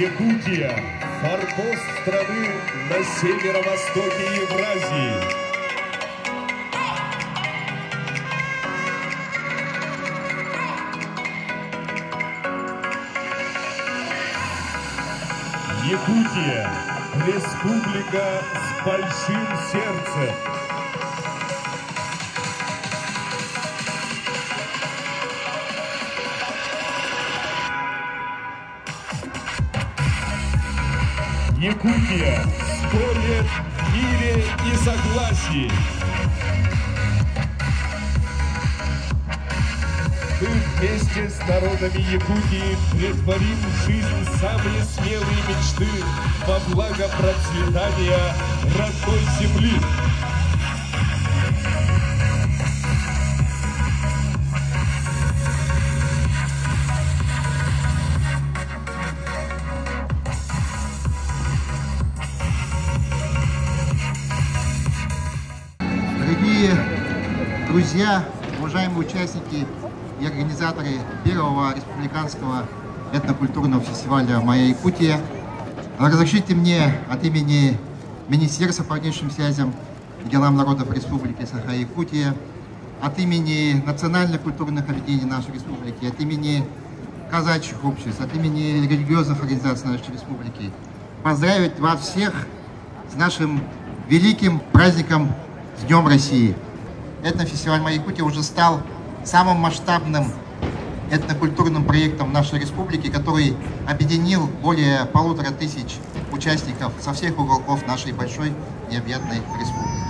Якутия – форпост страны на северо-востоке Евразии. Якутия – республика с большим сердцем. Якутия – 100 лет в мире и согласии. Мы вместе с народами Якутии претворим в жизнь самые смелые мечты во благо процветания родной земли. Дорогие друзья, уважаемые участники и организаторы первого республиканского этнокультурного фестиваля «Моя Якутия», разрешите мне от имени Министерства по внешним связям и делам народов Республики Саха-Якутия, от имени национальных культурных объединений нашей республики, от имени казачьих обществ, от имени религиозных организаций нашей республики поздравить вас всех с нашим великим праздником, с Днем России. Этнофестиваль «Моя Якутия» уже стал самым масштабным этнокультурным проектом нашей республики, который объединил более 1500 участников со всех уголков нашей большой необъятной республики.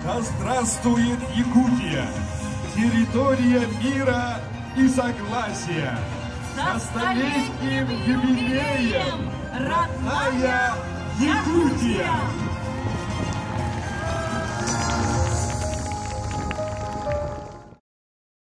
Да здравствует Якутия! территория мира и согласия. Со столетним юбилеем, родная Якутия!